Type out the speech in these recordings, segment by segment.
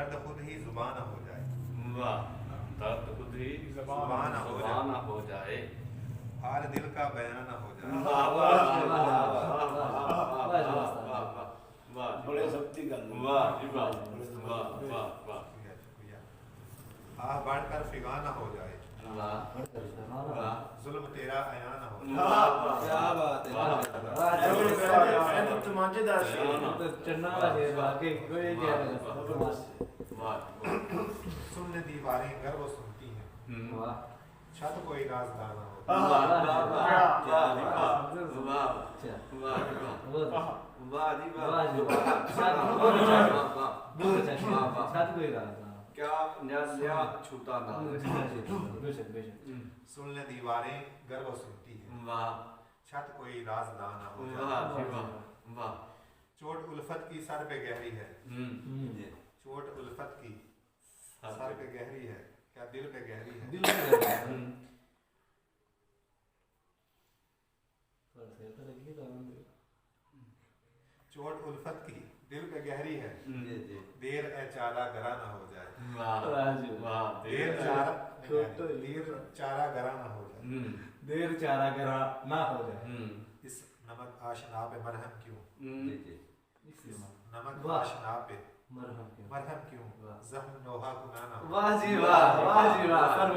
दर्द खुद ही जुबान हो जाए। वाह, दर्द खुद ही जुबान हो जाए। हाल दिल का बयान हो जाए। वाह वाह वाह वाह वाह, बड़े शक्ति का वाह जी वाह, वाह वाह वाह, आह बढ़कर फिगा न हो जाए। वाह वाह, जुल्म तेरा अया न हो जाए। क्या बात है। तमाचेदार चन्ना है बाकी कोई क्या वाह सुनने दीवारें गर्व सुनती हैं। वाह छत कोई राजदार न हो। वाह वाह वाह वाह वाह जी वाह, क्या न्याज़ छूटा ना। सुन ले दीवारें गर्व सुनती हैं। वाह, छत कोई राजदार न हो वाह जाए। जी वाह, वाह। चोट उल्फत की सर पे गहरी है। चोट उल्फत की सर पे गहरी है, क्या दिल पे गहरी है। चोट उल्फत की दिल पे गहरी है, देर ए चारा गरा ना हो जाए। वाह वाह, देर चारा गरा ना हो जाए। देर चारा करा ना हो जाए। इस नमक आशना पे मरहम क्यों। नमक वाह। आशना पे मरहम क्यों। मरहम क्यों। वाह। जख्म नोहा गुनाह ना हो। वाह जी वाह, वाह जी वाह, सर्व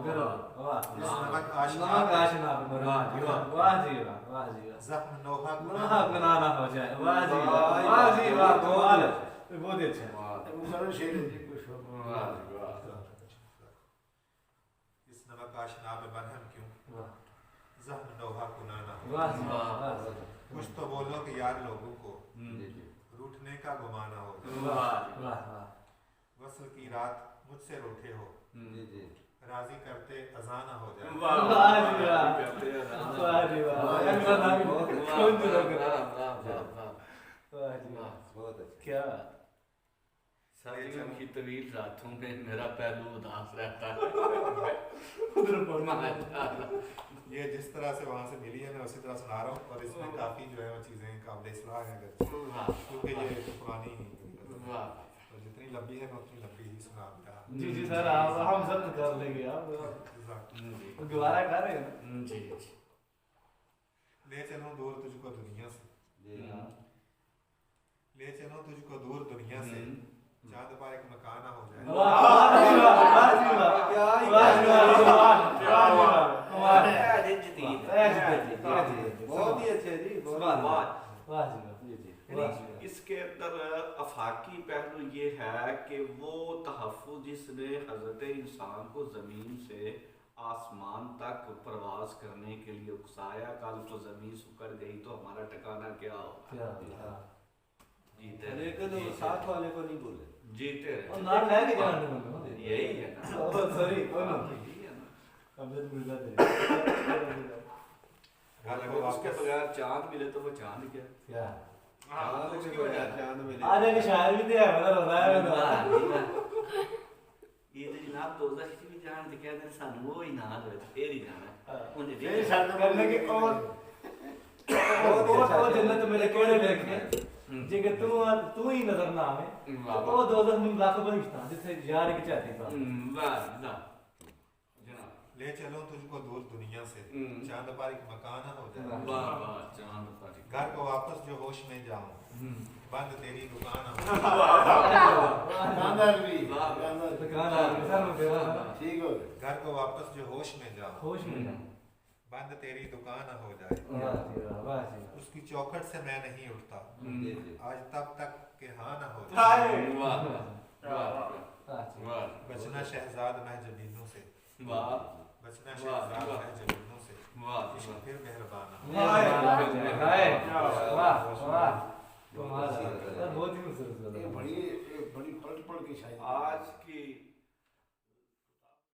करो वाह। इस नमक आशना नमक पे आशना पे वाह जी वाह, वाह जी वाह, वाह जी वाह। जख्म नोहा गुनाह गुनाह गुनाह ना हो जाए। वाह जी वाह, वाह जी वाह, कमाल है, बहुत ही अच्छा। इस नमक आशना पे मरहम क्यों। वाह जख्म नोहा गुनाह ना हो। वाह जी वाह, वाह कुछ तो बोलो कि यार लोगों को रूठने का गुमाना हो। वाह वाह। वसल की रात मुझसे रूठे हो, राजी करते अजाना हो जाए। वाह जी वाह, वाह जी वाह, ऐसा ना कौन सी लोग वाह जी वाह, बहुत अच्छा। क्या सर्दियों की तवील रातों में मेरा पहलू उदास रहता है। उधर पढ़ना है। ये जिस तरह से वहाँ से मिली है मैं उसी तरह सुना रहा हूँ, और इसमें काफ़ी जो है वो चीज़ें काबिल इस्लाह हैं क्योंकि ये पुरानी वाह, तो जितनी लंबी है मैं उतनी लंबी ही सुना दूँगा। जी जी सर, आप हम सब कर लेंगे आप दोबारा कर रहे हैं जी। ले चलूँ दूर तुझको दुनिया से, ले चलूँ तुझको दूर दुनिया से, चांद पर एक मकान हो जाए। वाह जी वाह, वाह जी वाह, वाह जी वाह, बहुत ही अच्छे जी, बहुत वाह जी वाह। इसके अंदर अफाकी पहलू ये है कि वो तहफ़्फ़ुज़ जिसने हज़रत इंसान को ज़मीन से आसमान तक प्रवास करने के लिए उकसाया, कल तो ज़मीन सुकर गई तो हमारा ठिकाना क्या होगा। जीते रहे, लेकिन वो साथ वाले को नहीं बोले। जीते रहे, और नाम ले के जाने को यही है ना। सॉरी यही है ना। अब जब मिलता है अगर उसके बगैर चांद मिले तो वो चांद क्या। क्या उसकी वजह से। चांद मिले। आज एक शायर भी दिया है मतलब होता है ये तो जनाब दोज़ख की भी जान दिखा दे सानू वो ही ना होवे तो फिर ही जाना उन्हें ये शर्त करने के और जन्नत मेरे कोने देखे जे कि तू ही नजर ना आवे वो दोज़ख में लाख बरिश्ता जिससे यार की चाहती था। वाह ना जनाब, ले चलो तुझको दूर दुनिया से, चांद पर एक मकान हो जाए। वाह वाह, चांद पर घर को वापस जो होश में जाऊं, बंद तेरी दुकान हो जाए। दुकानदार भी वाह, ठीक हो गए। घर को वापस जो होश में जाऊं, होश में बंद तेरी दुकान हो जाए। उसकी चौखट से मैं नहीं उठता, आज तब तक के हाँ न हो जाए। वाह वाह बचना शहजाद महजबीनों से, वाह बचना शहजाद महजबीनों से, वाह इश्क फिर मेहरबान हो। बहुत ही खूबसूरत ये बड़ी पलट पड़ की शायद आज की